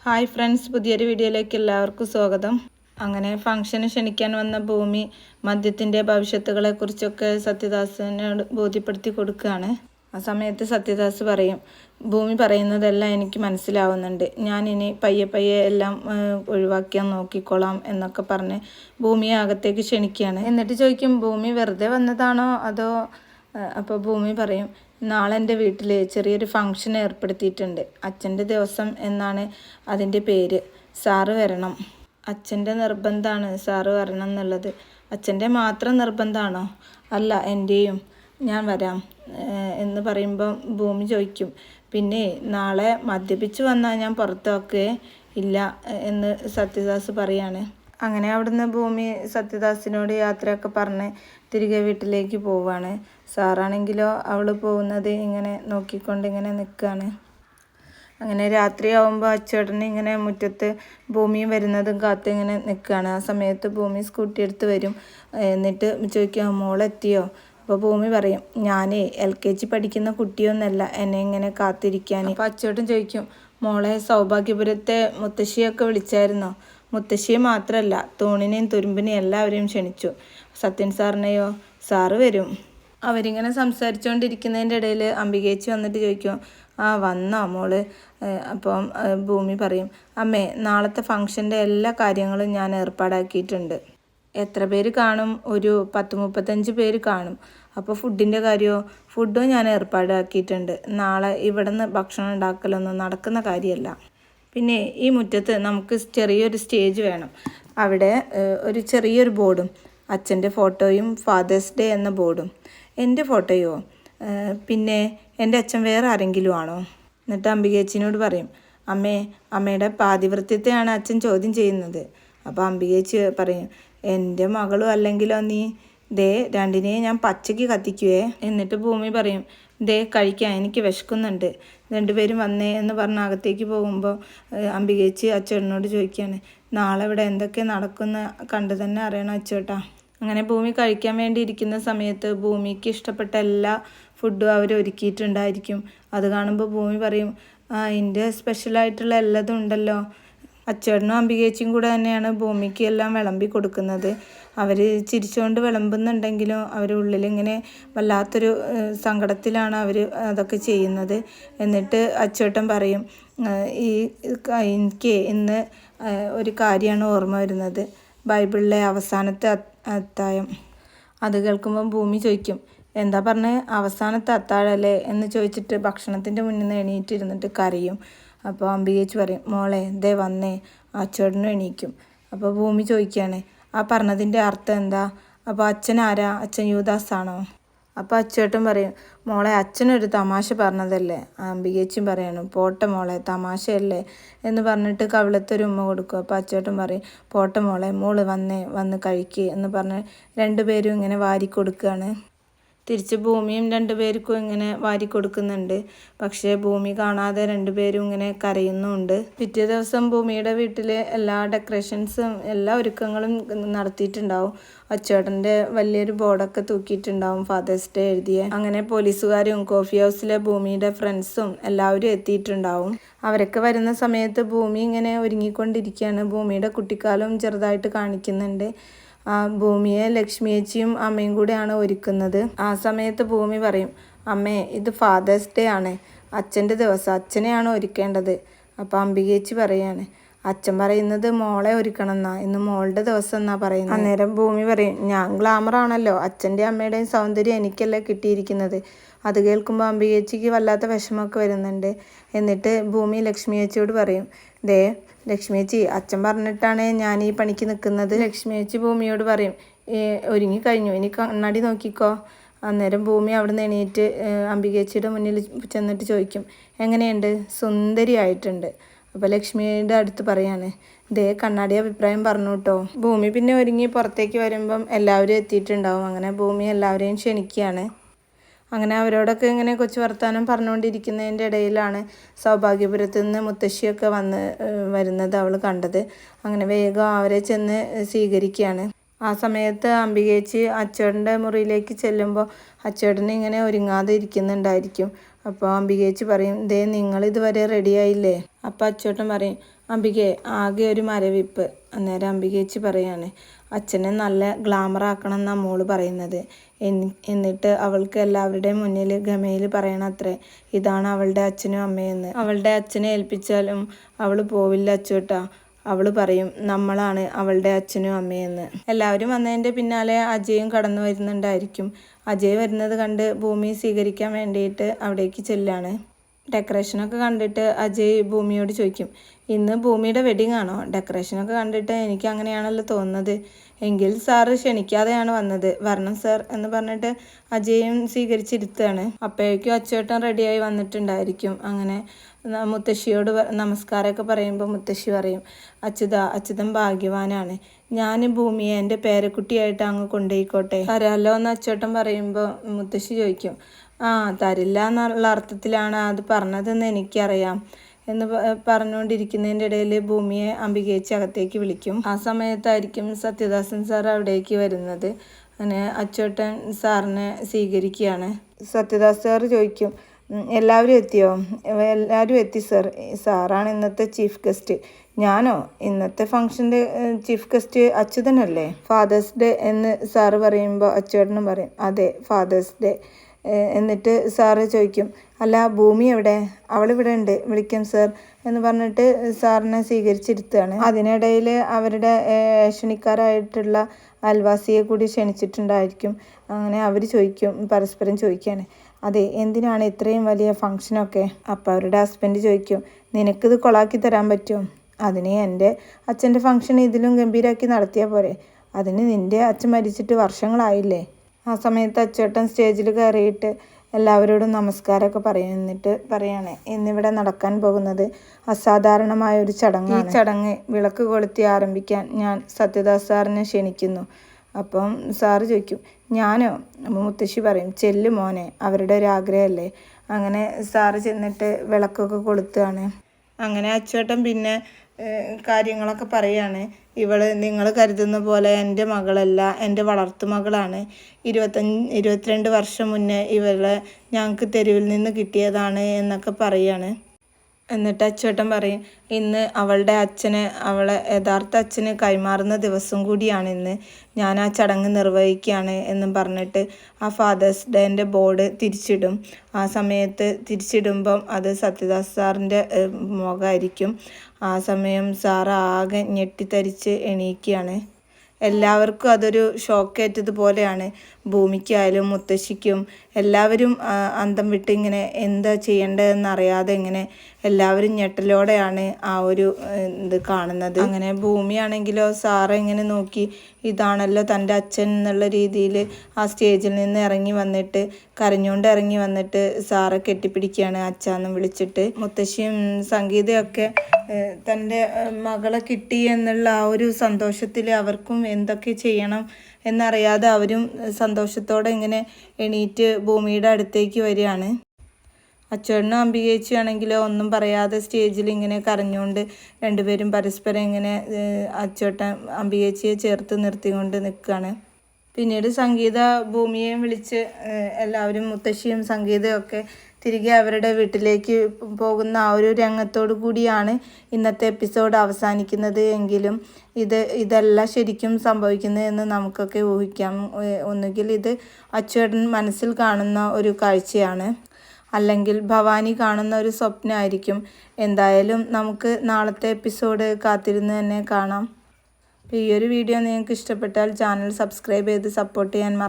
Hi friends, പുതിയൊരു വീഡിയോയിലേക്ക് എല്ലാവർക്കും സ്വാഗതം. അങ്ങനെ ഫംഗ്ഷന് ക്ഷണിക്കാൻ വന്ന ഭൂമി മദ്യത്തിൻ്റെ ഭവിഷ്യത്തുകളെക്കുറിച്ചൊക്കെ സത്യദാസിനോട് ബോധ്യപ്പെടുത്തി കൊടുക്കുകയാണ്. ആ സമയത്ത് സത്യദാസ് പറയും, ഭൂമി പറയുന്നതെല്ലാം എനിക്ക് മനസ്സിലാവുന്നുണ്ട്, ഞാൻ ഇനി പയ്യെ പയ്യെ എല്ലാം ഒഴിവാക്കിയാൽ നോക്കിക്കോളാം എന്നൊക്കെ പറഞ്ഞ് ഭൂമിയെ അകത്തേക്ക് ക്ഷണിക്കുകയാണ്. എന്നിട്ട് ചോദിക്കും, ഭൂമി വെറുതെ വന്നതാണോ അതോ? അപ്പോൾ ഭൂമി പറയും, നാളെ എൻ്റെ വീട്ടിൽ ചെറിയൊരു ഫംഗ്ഷൻ ഏർപ്പെടുത്തിയിട്ടുണ്ട്. അച്ഛൻ്റെ ദിവസം എന്നാണ് അതിൻ്റെ പേര്. സാറ് വരണം. അച്ഛൻ്റെ നിർബന്ധമാണ് സാറ് വരണം എന്നുള്ളത്. അച്ഛൻ്റെ മാത്രം നിർബന്ധമാണോ? അല്ല, എൻ്റെയും. ഞാൻ വരാം എന്ന് പറയുമ്പോൾ ഭൂമി ചോദിക്കും, പിന്നെ നാളെ മദ്യപിച്ച് വന്നാൽ ഞാൻ പുറത്താക്കേ ഇല്ല എന്ന് സത്യദാസ് പറയാണ്. അങ്ങനെ അവിടുന്ന് ഭൂമി സത്യദാസിനോട് യാത്രയൊക്കെ പറഞ്ഞ് തിരികെ വീട്ടിലേക്ക് പോവാണ്. സാറാണെങ്കിലോ അവൾ പോകുന്നത് ഇങ്ങനെ നോക്കിക്കൊണ്ട് ഇങ്ങനെ നിൽക്കുകയാണ്. അങ്ങനെ രാത്രിയാവുമ്പോൾ അച്ചേട്ടൻ ഇങ്ങനെ മുറ്റത്ത് ഭൂമിയും വരുന്നതും കാത്ത് ഇങ്ങനെ നിൽക്കുകയാണ്. ആ സമയത്ത് ഭൂമി സ്കൂട്ടി എടുത്ത് വരും. എന്നിട്ട് ചോദിക്കുക, മോളെത്തിയോ? അപ്പോൾ ഭൂമി പറയും, ഞാനേ LKG പഠിക്കുന്ന കുട്ടിയൊന്നല്ല എന്നെ ഇങ്ങനെ കാത്തിരിക്കാൻ. അപ്പോൾ അച്ചേട്ടൻ ചോദിക്കും, മോളെ സൗഭാഗ്യപുരത്തെ മുത്തശ്ശിയൊക്കെ വിളിച്ചായിരുന്നോ? മുത്തശ്ശിയെ മാത്രമല്ല, തൂണിനെയും തുരുമ്പിനെയും എല്ലാവരെയും ക്ഷണിച്ചു. സത്യൻ സാറിനെയോ? സാറ് വരും. അവരിങ്ങനെ സംസാരിച്ചുകൊണ്ടിരിക്കുന്നതിൻ്റെ ഇടയിൽ അംബികേച്ചി വന്നിട്ട് ചോദിക്കും, വന്നോ മോള്? അപ്പം ഭൂമി പറയും, അമ്മേ, നാളത്തെ ഫംഗ്ഷൻ്റെ എല്ലാ കാര്യങ്ങളും ഞാൻ ഏർപ്പാടാക്കിയിട്ടുണ്ട്. എത്ര പേര് കാണും? ഒരു 10-35 പേര് കാണും. അപ്പോൾ ഫുഡിൻ്റെ കാര്യമോ? ഫുഡും ഞാൻ ഏർപ്പാടാക്കിയിട്ടുണ്ട്. നാളെ ഇവിടെ നിന്ന് ഭക്ഷണം ഉണ്ടാക്കലൊന്നും നടക്കുന്ന കാര്യമല്ല. പിന്നെ ഈ മുറ്റത്ത് നമുക്ക് ചെറിയൊരു സ്റ്റേജ് വേണം. അവിടെ ഒരു ചെറിയൊരു ബോർഡും അച്ഛൻ്റെ ഫോട്ടോയും ഫാദേഴ്സ് ഡേ എന്ന ബോർഡും. എൻ്റെ ഫോട്ടോയോ? പിന്നെ എൻ്റെ അച്ഛൻ വേറെ ആരെങ്കിലും ആണോ? എന്നിട്ട് അംബികേച്ചിനോട് പറയും, അമ്മയുടെ പാതിവൃത്യത്തെയാണ് അച്ഛൻ ചോദ്യം ചെയ്യുന്നത്. അപ്പോൾ അംബികേച്ചി പറയും, എൻ്റെ മകളും അല്ലെങ്കിലോ നീ? ദേ രണ്ടിനെയും ഞാൻ പച്ചയ്ക്ക് കത്തിക്കുവേ. എന്നിട്ട് ഭൂമി പറയും, ദേ കഴിക്കാൻ, എനിക്ക് വിശക്കുന്നുണ്ട്, രണ്ടുപേരും വന്നേ എന്ന് പറഞ്ഞ് അകത്തേക്ക് പോകുമ്പോൾ അംബികേച്ചി അച്ചേട്ടനോട് ചോദിക്കുകയാണ്, നാളെ ഇവിടെ എന്തൊക്കെ നടക്കുന്ന കണ്ടു തന്നെ അറിയണം അച്ചേട്ടാ. അങ്ങനെ ഭൂമി കഴിക്കാൻ വേണ്ടി ഇരിക്കുന്ന സമയത്ത് ഭൂമിക്ക് ഇഷ്ടപ്പെട്ട എല്ലാ ഫുഡും അവർ ഒരുക്കിയിട്ടുണ്ടായിരിക്കും. അത് കാണുമ്പോൾ ഭൂമി പറയും, ഇതിൻ്റെ സ്പെഷ്യലായിട്ടുള്ള എല്ലാതും ഉണ്ടല്ലോ. അച്ചേട്ടനും അംബികേച്ചിയും കൂടെ തന്നെയാണ് ഭൂമിക്ക് എല്ലാം വിളമ്പി കൊടുക്കുന്നത്. അവർ ചിരിച്ചുകൊണ്ട് വിളമ്പുന്നുണ്ടെങ്കിലും അവർ ഉള്ളിലിങ്ങനെ വല്ലാത്തൊരു സങ്കടത്തിലാണ് അവർ അതൊക്കെ ചെയ്യുന്നത്. എന്നിട്ട് അച്ചേട്ടൻ പറയും, എനിക്ക് ഇന്ന് ഒരു കാര്യമാണ് ഓർമ്മ വരുന്നത്, ബൈബിളിലെ അവസാനത്തെ അത്താഴം. അത് കേൾക്കുമ്പോൾ ഭൂമി ചോദിക്കും, എന്താ പറഞ്ഞേ? അവസാനത്തെ അത്താഴല്ലേ എന്ന് ചോദിച്ചിട്ട് ഭക്ഷണത്തിൻ്റെ മുന്നിൽ നിന്ന് എണീറ്റിരുന്നിട്ട് കരയും. അപ്പോൾ അംബികേച്ചി പറയും, മോളെ ദേ വന്നേ. അച്ചേട്ടനും എണീക്കും. അപ്പോൾ ഭൂമി ചോദിക്കുകയാണ്, പറഞ്ഞതിൻ്റെ അർത്ഥം എന്താ? അപ്പോൾ അച്ഛൻ ആരാ? അച്ഛൻ യൂദാസാണോ? അപ്പോൾ അച്ചേട്ടൻ പറയും, മോളെ അച്ഛനൊരു തമാശ പറഞ്ഞതല്ലേ. അംബികേച്ചിയും പറയണം, പോട്ടെ മോളെ, തമാശയല്ലേ എന്ന് പറഞ്ഞിട്ട് കവിളത്തൊരു ഉമ്മ കൊടുക്കും. അപ്പോൾ അച്ചേട്ടൻ പറയും, പോട്ടെ മോളെ, മോള് വന്ന് കഴിക്കുക എന്ന് പറഞ്ഞ് രണ്ടുപേരും ഇങ്ങനെ വാരി കൊടുക്കുകയാണ്. തിരിച്ച് ഭൂമിയും രണ്ടുപേർക്കും ഇങ്ങനെ വാരി കൊടുക്കുന്നുണ്ട്. പക്ഷേ ഭൂമി കാണാതെ രണ്ടുപേരും ഇങ്ങനെ കരയുന്നുമുണ്ട്. പിറ്റേ ദിവസം ഭൂമിയുടെ വീട്ടിൽ എല്ലാ ഡെക്കറേഷൻസും എല്ലാ ഒരുക്കങ്ങളും നടത്തിയിട്ടുണ്ടാവും. അച്ചേട്ടൻ്റെ വലിയൊരു ബോർഡൊക്കെ തൂക്കിയിട്ടുണ്ടാവും ഫാദേഴ്സ് ഡേ എഴുതിയ. അങ്ങനെ പോലീസുകാരും കോഫി ഹൗസിലെ ഭൂമിയുടെ ഫ്രണ്ട്സും എല്ലാവരും എത്തിയിട്ടുണ്ടാവും. അവരൊക്കെ വരുന്ന സമയത്ത് ഭൂമി ഇങ്ങനെ ഒരുങ്ങിക്കൊണ്ടിരിക്കുകയാണ്. ഭൂമിയുടെ കുട്ടിക്കാലവും ചെറുതായിട്ട് കാണിക്കുന്നുണ്ട്. ഭൂമിയെ ലക്ഷ്മിയേച്ചിയും അമ്മയും കൂടെയാണ് ഒരുക്കുന്നത്. ആ സമയത്ത് ഭൂമി പറയും, അമ്മേ, ഇത് ഫാദേഴ്സ് ഡേ ആണ്, അച്ഛൻ്റെ ദിവസം, അച്ഛനെയാണ് ഒരുക്കേണ്ടത്. അപ്പോൾ അംബികേച്ചി പറയാണ്, അച്ഛൻ പറയുന്നത് മോളെ ഒരുക്കണം എന്നാ, ഇന്ന് മോളുടെ ദിവസം എന്നാ പറയുന്നത്. അന്നേരം ഭൂമി പറയും, ഞാൻ ഗ്ലാമറാണല്ലോ, അച്ഛൻ്റെയും അമ്മയുടെയും സൗന്ദര്യം എനിക്കല്ലേ കിട്ടിയിരിക്കുന്നത്. അത് കേൾക്കുമ്പോൾ അംബികേച്ചിക്ക് വല്ലാത്ത വിഷമമൊക്കെ വരുന്നുണ്ട്. എന്നിട്ട് ഭൂമി ലക്ഷ്മിയേച്ചിയോട് പറയും, ദേ ലക്ഷ്മിയേച്ചി, അച്ഛൻ പറഞ്ഞിട്ടാണ് ഞാൻ ഈ പണിക്ക് നിൽക്കുന്നത്. ലക്ഷ്മിയേച്ചി ഭൂമിയോട് പറയും, ഒരുങ്ങിക്കഴിഞ്ഞു, ഇനി കണ്ണാടി നോക്കിക്കോ. അന്നേരം ഭൂമി അവിടെ നിന്ന് എണീറ്റ് അംബികേച്ചിയുടെ മുന്നിൽ ചെന്നിട്ട് ചോദിക്കും, എങ്ങനെയുണ്ട്? സുന്ദരിയായിട്ടുണ്ട്. അപ്പോൾ ലക്ഷ്മിയുടെ അടുത്ത് പറയാണ്, ദേ കണ്ണാടി അഭിപ്രായം പറഞ്ഞു കേട്ടോ. ഭൂമി പിന്നെ ഒരുങ്ങി പുറത്തേക്ക് വരുമ്പം എല്ലാവരും എത്തിയിട്ടുണ്ടാവും. അങ്ങനെ ഭൂമി എല്ലാവരെയും ക്ഷണിക്കുകയാണ്. അങ്ങനെ അവരോടൊക്കെ ഇങ്ങനെ കൊച്ചു വർത്താനം പറഞ്ഞുകൊണ്ടിരിക്കുന്നതിൻ്റെ ഇടയിലാണ് സൗഭാഗ്യപുരത്ത് നിന്ന് മുത്തശ്ശിയൊക്കെ വരുന്നത് അവൾ കണ്ടത്. അങ്ങനെ വേഗം അവരെ ചെന്ന് സ്വീകരിക്കുകയാണ്. ആ സമയത്ത് അംബികേച്ചി അച്ചേട്ടൻ്റെ മുറിയിലേക്ക് ചെല്ലുമ്പോൾ അച്ചേട്ടൻ ഇങ്ങനെ ഒരുങ്ങാതെ ഇരിക്കുന്നുണ്ടായിരിക്കും. അപ്പോൾ അംബികേച്ചി പറയും, ദേ നിങ്ങളിതുവരെ റെഡിയായില്ലേ? അപ്പോൾ അച്ചോട്ടൻ പറയും, അംബികെ ആകെ ഒരു മരവിപ്പ്. അന്നേരം അംബികേച്ചി പറയാണ്, അച്ഛനെ നല്ല ഗ്ലാമറാക്കണം എന്നാണ് മോള് പറയുന്നത്. എന്നിട്ട് അവൾക്ക് എല്ലാവരുടെയും മുന്നിൽ ഗമയിൽ പറയണത്രേ, ഇതാണ് അവളുടെ അച്ഛനും അമ്മയെന്ന്. അവളുടെ അച്ഛനെ ഏൽപ്പിച്ചാലും അവൾ പോവില്ല അച്ചോട്ടാ. അവൾ പറയും, നമ്മളാണ് അവളുടെ അച്ഛനും അമ്മയെന്ന്. എല്ലാവരും വന്നതിൻ്റെ പിന്നാലെ അജയും കടന്നു വരുന്നുണ്ടായിരിക്കും. അജയ് വരുന്നത് കണ്ട് ഭൂമി സ്വീകരിക്കാൻ വേണ്ടിയിട്ട് അവിടേക്ക് ചെല്ലാണ്. ഡെക്കറേഷനൊക്കെ കണ്ടിട്ട് അജയ് ഭൂമിയോട് ചോദിക്കും, ഇന്ന് ഭൂമിയുടെ വെഡിങ് ആണോ? ഡെക്കറേഷനൊക്കെ കണ്ടിട്ട് എനിക്ക് അങ്ങനെയാണല്ലോ തോന്നുന്നത്. എങ്കിൽ സാറ് ക്ഷണിക്കാതെയാണ് വന്നത്, വരണം സാർ എന്ന് പറഞ്ഞിട്ട് അജയും സ്വീകരിച്ചിരുത്തുകയാണ്. അപ്പോഴേക്കും അച്ചോട്ടൻ റെഡിയായി വന്നിട്ടുണ്ടായിരിക്കും. അങ്ങനെ മുത്തശ്ശിയോട് നമസ്കാരമൊക്കെ പറയുമ്പോൾ മുത്തശ്ശി പറയും, അച്യുതൻ ഭാഗ്യവാനാണ്. ഞാൻ ഭൂമിയെ എൻ്റെ പേരക്കുട്ടിയായിട്ട് അങ്ങ് കൊണ്ടുപോയിക്കോട്ടെ, തരാമല്ലോ എന്ന് അച്ചോട്ടൻ പറയുമ്പോൾ മുത്തശ്ശി ചോദിക്കും, തരില്ല എന്നുള്ള അർത്ഥത്തിലാണ് അത് പറഞ്ഞതെന്ന് എനിക്കറിയാം എന്ന് പറഞ്ഞുകൊണ്ടിരിക്കുന്നതിൻ്റെ ഇടയിൽ ഭൂമിയെ അംബികേച്ചി അകത്തേക്ക് വിളിക്കും. ആ സമയത്തായിരിക്കും സത്യദാസൻ സാർ അവിടേക്ക് വരുന്നത്. അങ്ങനെ അച്ചോട്ടൻ സാറിനെ സ്വീകരിക്കുകയാണ്. സത്യദാസ് സാർ ചോദിക്കും, എല്ലാവരും എത്തിയോ? എല്ലാവരും എത്തി സർ. സാറാണ് ഇന്നത്തെ ചീഫ് ഗസ്റ്റ്. ഞാനോ? ഇന്നത്തെ ഫംഗ്ഷൻ്റെ ചീഫ് ഗസ്റ്റ് അച്യുതനല്ലേ? ഫാദേഴ്സ് ഡേ എന്ന് സാറ് പറയുമ്പോൾ അച്ചോട്ടനും പറയും, അതെ ഫാദേഴ്സ് ഡേ. എന്നിട്ട് സാറ് ചോദിക്കും, അല്ല ഭൂമി എവിടെ? അവളിവിടെ ഉണ്ട്, വിളിക്കാം സർ എന്ന് പറഞ്ഞിട്ട് സാറിനെ സ്വീകരിച്ചിരുത്തുകയാണ്. അതിനിടയിൽ അവരുടെ ക്ഷണിക്കാരായിട്ടുള്ള അയൽവാസിയെ കൂടി ക്ഷണിച്ചിട്ടുണ്ടായിരിക്കും. അങ്ങനെ അവർ പരസ്പരം ചോദിക്കുകയാണ്, അതെ എന്തിനാണ് ഇത്രയും വലിയ ഫംഗ്ഷനൊക്കെ? അപ്പോൾ അവരുടെ ഹസ്ബൻഡ് ചോദിക്കും, നിനക്കിത് കൊളാക്കി തരാൻ പറ്റുമോ? അതിന് എൻ്റെ അച്ഛൻ്റെ ഫംഗ്ഷൻ ഇതിലും ഗംഭീരമാക്കി നടത്തിയാൽ പോരെ? അതിന് നിൻ്റെ അച്ഛൻ മരിച്ചിട്ട് വർഷങ്ങളായില്ലേ? ആ സമയത്ത് അച്ചോട്ടൻ സ്റ്റേജിൽ കയറിയിട്ട് എല്ലാവരോടും നമസ്കാരമൊക്കെ എന്നിട്ട് പറയാണ്, ഇന്നിവിടെ നടക്കാൻ പോകുന്നത് അസാധാരണമായ ഒരു ചടങ്ങാണ്. ഈ ചടങ്ങ് വിളക്ക് കൊളുത്തി ആരംഭിക്കാൻ ഞാൻ സത്യദാസ് സാറിനെ ക്ഷണിക്കുന്നു. അപ്പം സാറ് ചോദിക്കും, ഞാനോ? മുത്തശ്ശി പറയും, ചെല്ലു മോനെ, അവരുടെ ഒരു ആഗ്രഹമല്ലേ. അങ്ങനെ സാറ് ചെന്നിട്ട് വിളക്കൊക്കെ കൊളുത്തുകയാണ്. അങ്ങനെ അച്ചോട്ടൻ പിന്നെ കാര്യങ്ങളൊക്കെ പറയാണ്, നിങ്ങൾ കരുതുന്ന പോലെ എൻ്റെ മകളല്ല, എൻ്റെ വളർത്തുമകളാണ്. 22 വർഷം മുന്നേ ഇവളെ ഞങ്ങൾക്ക് തെരുവിൽ നിന്ന് കിട്ടിയതാണ് എന്നൊക്കെ പറയാണ്. എന്നിട്ട് അച്ചോട്ടൻ പറയും, ഇന്ന് അവളുടെ അവളെ യഥാർത്ഥ അച്ഛന് കൈമാറുന്ന ദിവസം കൂടിയാണ് ഇന്ന്. ഞാൻ ആ ചടങ്ങ് നിർവഹിക്കുകയാണ് എന്നും പറഞ്ഞിട്ട് ആ ഫാദേഴ്സ് ഡേൻ്റെ ബോർഡ് തിരിച്ചിടും. ആ സമയത്ത് തിരിച്ചിടുമ്പം അത് സത്യദാസ് സാറിൻ്റെ മുഖമായിരിക്കും. ആ സമയം സാറ് ആകെ ഞെട്ടിത്തരിച്ച് എണീക്കുകയാണ്. എല്ലാവർക്കും അതൊരു ഷോക്കേറ്റതുപോലെയാണ്. ഭൂമിക്കായാലും മുത്തശ്ശിക്കും എല്ലാവരും അന്തം വിട്ട് ഇങ്ങനെ എന്താ ചെയ്യേണ്ടതെന്നറിയാതെ ഇങ്ങനെ എല്ലാവരും ഞെട്ടലോടെയാണ് ആ ഒരു ഇത് കാണുന്നത്. അങ്ങനെ ഭൂമിയാണെങ്കിലോ സാറെ ഇങ്ങനെ നോക്കി, ഇതാണല്ലോ തൻ്റെ അച്ഛൻ എന്നുള്ള രീതിയിൽ ആ സ്റ്റേജിൽ നിന്ന് ഇറങ്ങി വന്നിട്ട് കരഞ്ഞുകൊണ്ട് ഇറങ്ങി വന്നിട്ട് സാറെ കെട്ടിപ്പിടിക്കുകയാണ് അച്ഛാന്നും വിളിച്ചിട്ട്. മുത്തശ്ശിയും സംഗീതയൊക്കെ തൻ്റെ മകളെ കിട്ടി എന്നുള്ള ആ ഒരു സന്തോഷത്തിൽ അവർക്കും എന്തൊക്കെ ചെയ്യണം എന്നറിയാതെ അവരും സന്തോഷത്തോടെ ഇങ്ങനെ എണീറ്റ് ഭൂമിയുടെ അടുത്തേക്ക് വരികയാണ്. അച്ചോട്ടനും അംബികേച്ചിയാണെങ്കിലോ ഒന്നും പറയാതെ സ്റ്റേജിൽ ഇങ്ങനെ കരഞ്ഞുകൊണ്ട് രണ്ടുപേരും പരസ്പരം ഇങ്ങനെ അച്ചോട്ടൻ അംബികേച്ചിയെ ചേർത്ത് നിർത്തിക്കൊണ്ട് നിൽക്കുകയാണ്. പിന്നീട് സംഗീത ഭൂമിയെയും വിളിച്ച് എല്ലാവരും മുത്തശ്ശിയും സംഗീതയൊക്കെ തിരികെ അവരുടെ വീട്ടിലേക്ക് പോകുന്ന ആ ഒരു രംഗത്തോടു കൂടിയാണ് ഇന്നത്തെ എപ്പിസോഡ് അവസാനിക്കുന്നത്. എങ്കിലും ഇതല്ല ശരിക്കും സംഭവിക്കുന്നത് എന്ന് നമുക്കൊക്കെ ഊഹിക്കാം. ഒന്നുകിൽ ഇത് അച്ചോട്ടൻ മനസ്സിൽ കാണുന്ന ഒരു കാഴ്ചയാണ്, അല്ലെങ്കിൽ ഭവാനി കാണുന്ന ഒരു സ്വപ്നമായിരിക്കും. എന്തായാലും നമുക്ക് നാളത്തെ എപ്പിസോഡ് കാത്തിരുന്ന് തന്നെ കാണാം. ഈ ഒരു വീഡിയോ നിങ്ങൾക്ക് ഇഷ്ടപ്പെട്ടാൽ ചാനൽ സബ്സ്ക്രൈബ് ചെയ്ത് സപ്പോർട്ട് ചെയ്യാൻ